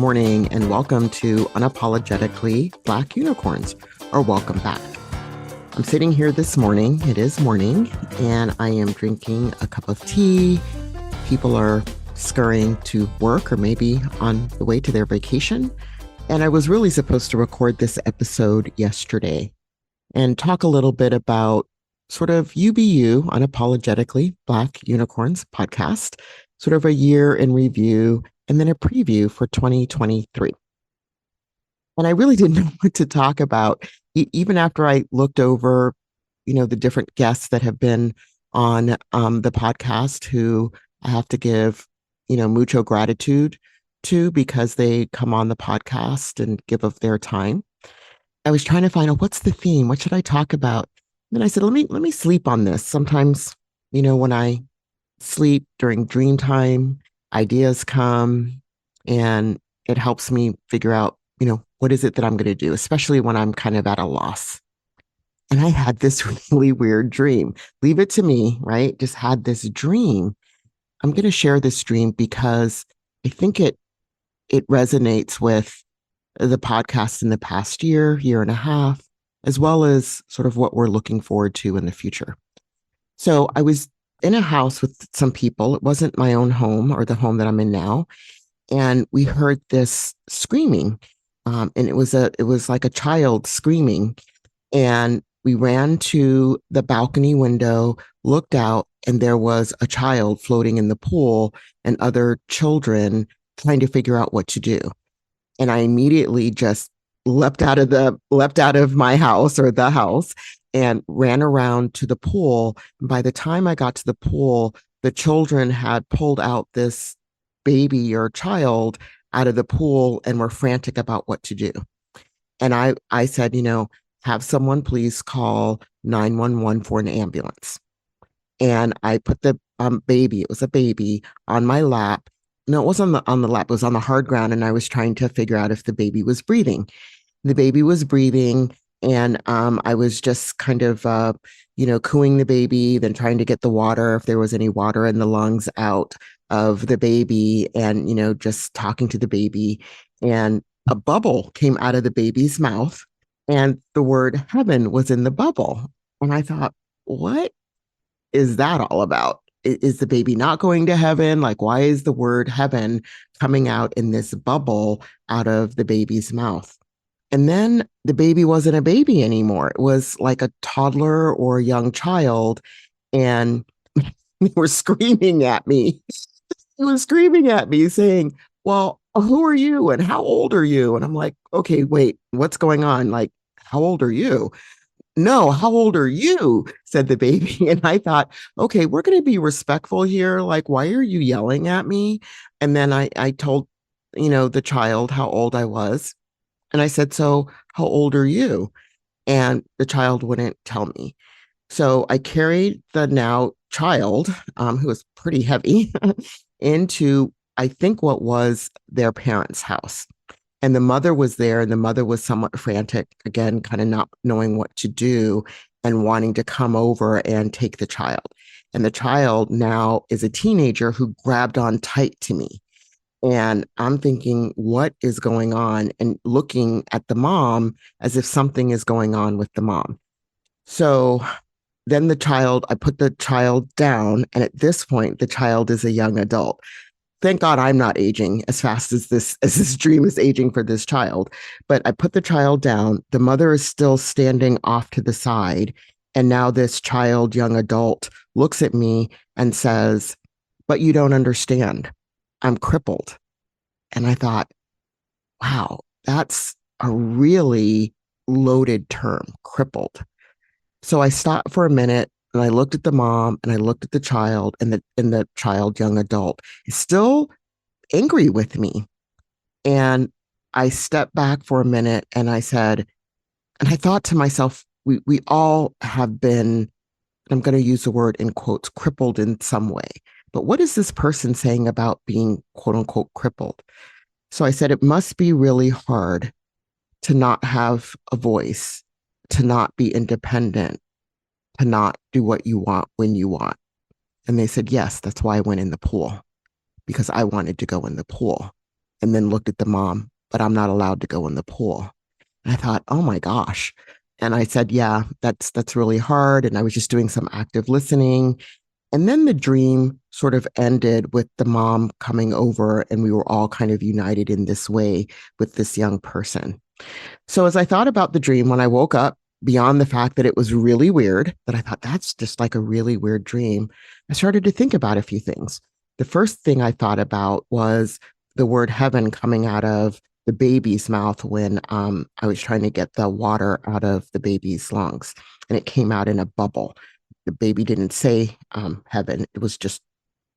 morning, and welcome to Unapologetically Black Unicorns, or welcome back. I'm sitting here this morning, it is morning, and I am drinking a cup of tea. People are scurrying to work or maybe on the way to their vacation. And I was really supposed to record this episode yesterday and talk a little bit about sort of UBU, Unapologetically Black Unicorns podcast, sort of a year in review, and then a preview for 2023. And I really didn't know what to talk about, even after I looked over, the different guests that have been on the podcast who I have to give, mucho gratitude to because they come on the podcast and give of their time. I was trying to find out what's the theme, what should I talk about? And then I said, let me sleep on this. Sometimes, when I sleep during dream time, ideas come and it helps me figure out, what is it that I'm going to do, especially when I'm kind of at a loss. And I had this really weird dream. Leave it to me, right? Just had this dream. I'm going to share this dream because I think it resonates with the podcast in the past year and a half, as well as sort of what we're looking forward to in the future. So I was in a house with some people. It wasn't my own home or the home that I'm in now. And we heard this screaming. And it was like a child screaming. And we ran to the balcony window, looked out, and there was a child floating in the pool and other children trying to figure out what to do. And I immediately just leapt out of my house or the house and ran around to the pool. By the time I got to the pool, the children had pulled out this baby or child out of the pool and were frantic about what to do. And I said, have someone please call 911 for an ambulance. And I put the baby, it was a baby, on my lap. No, it wasn't on the lap, it was on the hard ground. And I was trying to figure out if the baby was breathing. The baby was breathing. And I was just kind of, cooing the baby, then trying to get the water, if there was any water in the lungs, out of the baby, and, just talking to the baby. And a bubble came out of the baby's mouth, and the word heaven was in the bubble. And I thought, what is that all about? Is the baby not going to heaven? Like, why is the word heaven coming out in this bubble out of the baby's mouth? And then the baby wasn't a baby anymore. It was like a toddler or a young child. And they were screaming at me. He was screaming at me saying, well, who are you? And how old are you? And I'm like, okay, wait, what's going on? Like, how old are you? No, how old are you? Said the baby. And I thought, okay, we're going to be respectful here. Like, why are you yelling at me? And then I told, the child how old I was. And I said, so how old are you? And the child wouldn't tell me. So I carried the now child, who was pretty heavy, into, I think, what was their parents' house. And the mother was there, and the mother was somewhat frantic, again, kind of not knowing what to do and wanting to come over and take the child. And the child now is a teenager who grabbed on tight to me. And I'm thinking, what is going on? And looking at the mom as if something is going on with the mom. So then I put the child down. And at this point, the child is a young adult. Thank God I'm not aging as fast as this dream is aging for this child. But I put the child down. The mother is still standing off to the side. And now this child, young adult, looks at me and says, but you don't understand. I'm crippled. And I thought, wow, that's a really loaded term, crippled. So I stopped for a minute and I looked at the mom and I looked at the child, and the child, young adult, is still angry with me. And I stepped back for a minute and I said, and I thought to myself, we all have been, I'm going to use the word in quotes, crippled in some way. But what is this person saying about being, quote unquote, crippled? So I said, it must be really hard to not have a voice, to not be independent, to not do what you want when you want. And they said, yes, that's why I went in the pool, because I wanted to go in the pool. and then looked at the mom, but I'm not allowed to go in the pool. And I thought, oh my gosh. And I said, yeah, that's really hard. And I was just doing some active listening. And then the dream sort of ended with the mom coming over, and we were all kind of united in this way with this young person. So as I thought about the dream when I woke up, beyond the fact that it was really weird, that I thought that's just like a really weird dream, I started to think about a few things. The first thing I thought about was the word heaven coming out of the baby's mouth when I was trying to get the water out of the baby's lungs, and it came out in a bubble. The baby didn't say heaven; it was just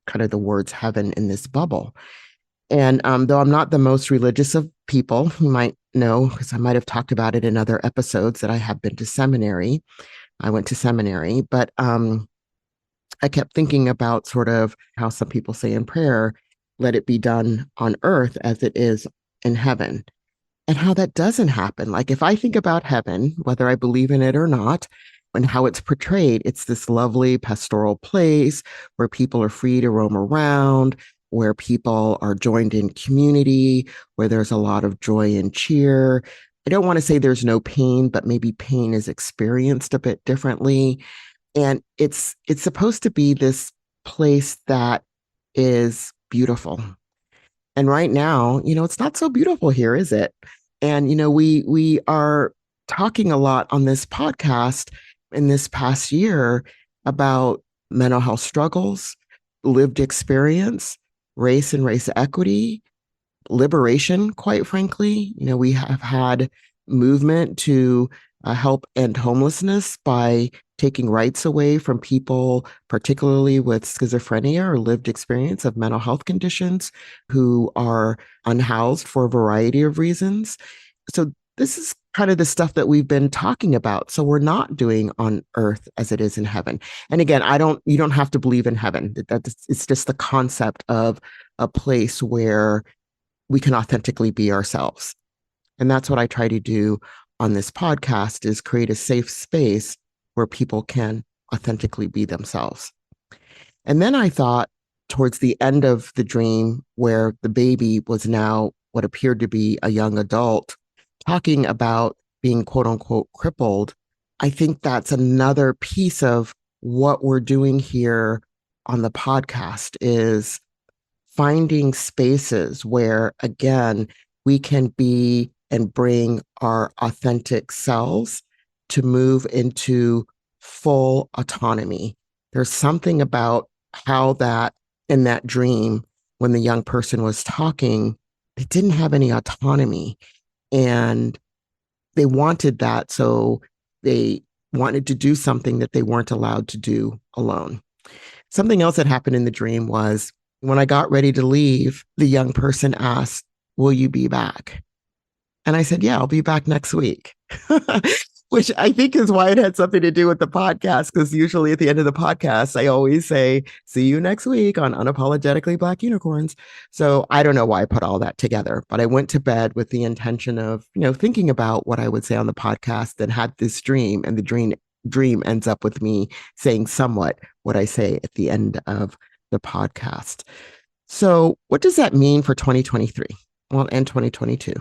kind of the words heaven in this bubble. And though I'm not the most religious of people, you might know, because I might have talked about it in other episodes, that I have been to seminary. I went to seminary, but I kept thinking about sort of how some people say in prayer, let it be done on earth as it is in heaven, and how that doesn't happen. Like if I think about heaven, whether I believe in it or not, and how it's portrayed, it's this lovely pastoral place where people are free to roam around, where people are joined in community, where there's a lot of joy and cheer. I don't want to say there's no pain, but maybe pain is experienced a bit differently. And it's supposed to be this place that is beautiful. And right now, it's not so beautiful here, is it? And we are talking a lot on this podcast in this past year about mental health struggles, lived experience, race and race equity, liberation, quite frankly. We have had movement to help end homelessness by taking rights away from people, particularly with schizophrenia or lived experience of mental health conditions, who are unhoused for a variety of reasons. So this is kind of the stuff that we've been talking about. So we're not doing on earth as it is in heaven. And again, you don't have to believe in heaven. It's just the concept of a place where we can authentically be ourselves. And that's what I try to do on this podcast, is create a safe space where people can authentically be themselves. And then I thought towards the end of the dream, where the baby was now what appeared to be a young adult, talking about being quote unquote crippled, I think that's another piece of what we're doing here on the podcast, is finding spaces where, again, we can be and bring our authentic selves to move into full autonomy. There's something about how that in that dream, when the young person was talking, they didn't have any autonomy, and they wanted that. So they wanted to do something that they weren't allowed to do alone. Something else that happened in the dream was when I got ready to leave, the young person asked, will you be back? And I said, yeah, I'll be back next week, which I think is why it had something to do with the podcast. Because usually at the end of the podcast, I always say, see you next week on Unapologetically Black Unicorns. So I don't know why I put all that together, but I went to bed with the intention of, thinking about what I would say on the podcast, and had this dream, and the dream ends up with me saying somewhat what I say at the end of the podcast. So what does that mean for 2023? Well, and 2022.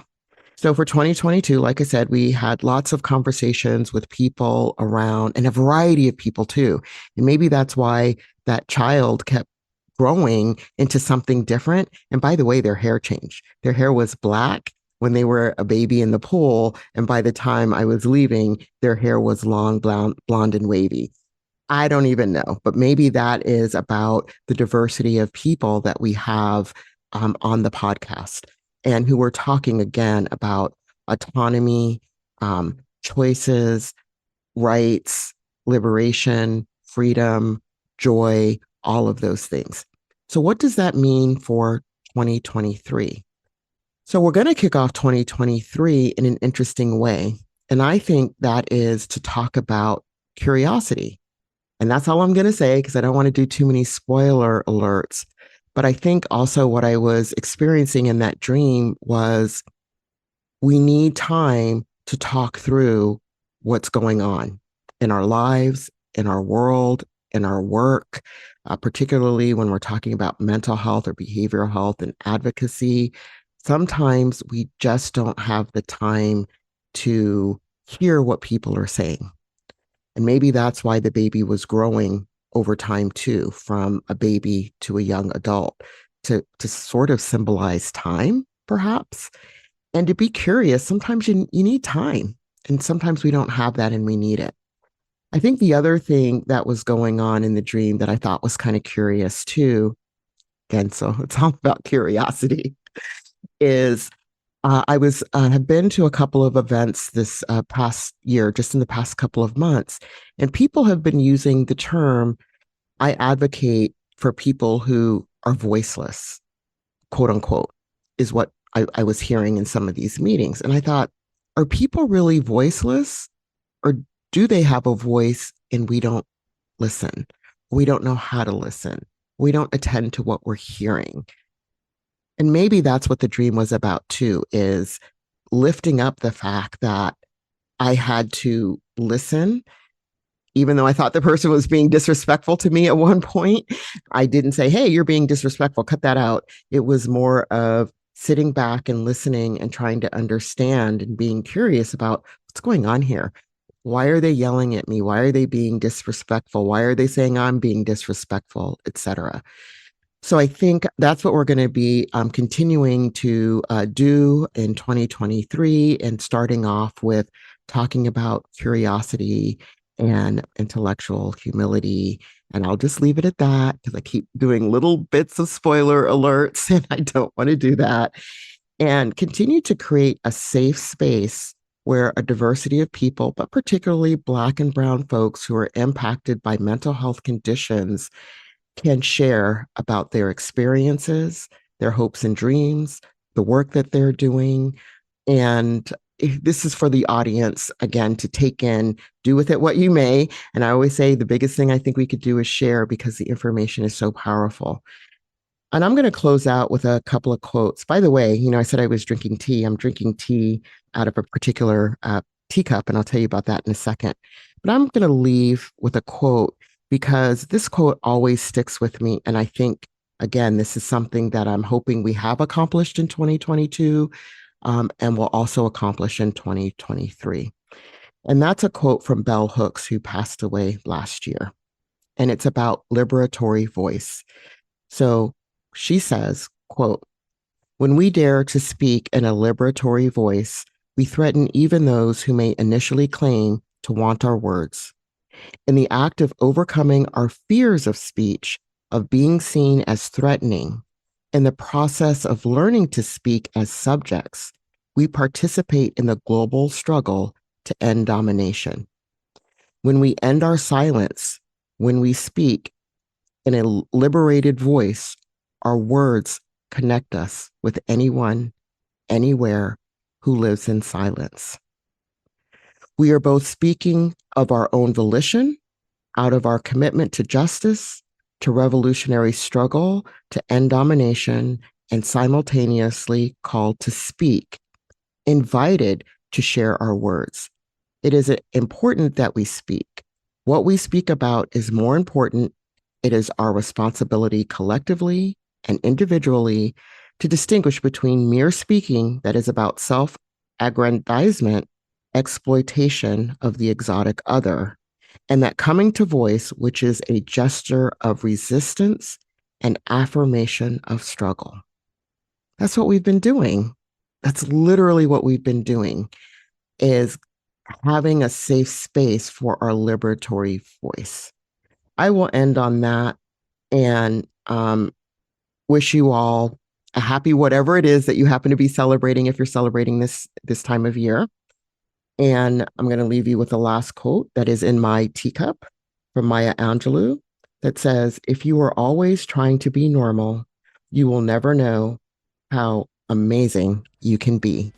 So for 2022, like I said, we had lots of conversations with people around, and a variety of people too. And maybe that's why that child kept growing into something different. And by the way, their hair changed. Their hair was black when they were a baby in the pool. And by the time I was leaving, their hair was long, blonde and wavy. I don't even know, but maybe that is about the diversity of people that we have on the podcast, and who we're talking again about autonomy, choices, rights, liberation, freedom, joy, all of those things. So what does that mean for 2023? So we're going to kick off 2023 in an interesting way. And I think that is to talk about curiosity. And that's all I'm going to say, because I don't want to do too many spoiler alerts. But I think also what I was experiencing in that dream was, we need time to talk through what's going on in our lives, in our world, in our work, particularly when we're talking about mental health or behavioral health and advocacy. sometimes we just don't have the time to hear what people are saying. And maybe that's why the baby was growing over time too, from a baby to a young adult, to sort of symbolize time, perhaps, and to be curious. Sometimes you need time, and sometimes we don't have that and we need it. I think the other thing that was going on in the dream that I thought was kind of curious too, again, so it's all about curiosity, is I was have been to a couple of events this past year, just in the past couple of months, and people have been using the term, I advocate for people who are voiceless, quote unquote, is what I was hearing in some of these meetings. And I thought, are people really voiceless, or do they have a voice and we don't listen? We don't know how to listen. We don't attend to what we're hearing. And maybe that's what the dream was about too, is lifting up the fact that I had to listen, even though I thought the person was being disrespectful to me at one point. I didn't say, hey, you're being disrespectful, cut that out. It was more of sitting back and listening and trying to understand and being curious about what's going on here. Why are they yelling at me? Why are they being disrespectful? Why are they saying I'm being disrespectful, etc.? So I think that's what we're going to be continuing to do in 2023, and starting off with talking about curiosity and intellectual humility. And I'll just leave it at that because I keep doing little bits of spoiler alerts and I don't want to do that. And continue to create a safe space where a diversity of people, but particularly Black and Brown folks who are impacted by mental health conditions, can share about their experiences, their hopes and dreams, the work that they're doing. And this is for the audience, again, to take in, do with it what you may. And I always say the biggest thing I think we could do is share, because the information is so powerful. And I'm going to close out with a couple of quotes. By the way, I said I was drinking tea. I'm drinking tea out of a particular teacup, and I'll tell you about that in a second. But I'm going to leave with a quote, because this quote always sticks with me. And I think, again, this is something that I'm hoping we have accomplished in 2022, and will also accomplish in 2023. And that's a quote from Bell Hooks, who passed away last year. And it's about liberatory voice. So she says, quote, "When we dare to speak in a liberatory voice, we threaten even those who may initially claim to want our words. In the act of overcoming our fears of speech, of being seen as threatening, in the process of learning to speak as subjects, we participate in the global struggle to end domination. When we end our silence, when we speak in a liberated voice, our words connect us with anyone, anywhere who lives in silence. We are both speaking of our own volition, out of our commitment to justice, to revolutionary struggle, to end domination, and simultaneously called to speak, invited to share our words. It is important that we speak. What we speak about is more important. It is our responsibility collectively and individually to distinguish between mere speaking that is about self-aggrandizement, exploitation of the exotic other, and that coming to voice, which is a gesture of resistance and affirmation of struggle." That's what we've been doing. That's literally what we've been doing, is having a safe space for our liberatory voice. I will end on that, and wish you all a happy whatever it is that you happen to be celebrating, if you're celebrating this time of year. And I'm going to leave you with the last quote that is in my teacup from Maya Angelou, that says, "If you are always trying to be normal, you will never know how amazing you can be."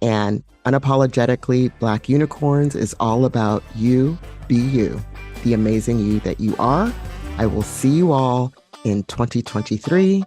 And Unapologetically Black Unicorns is all about you, be you, the amazing you that you are. I will see you all in 2023.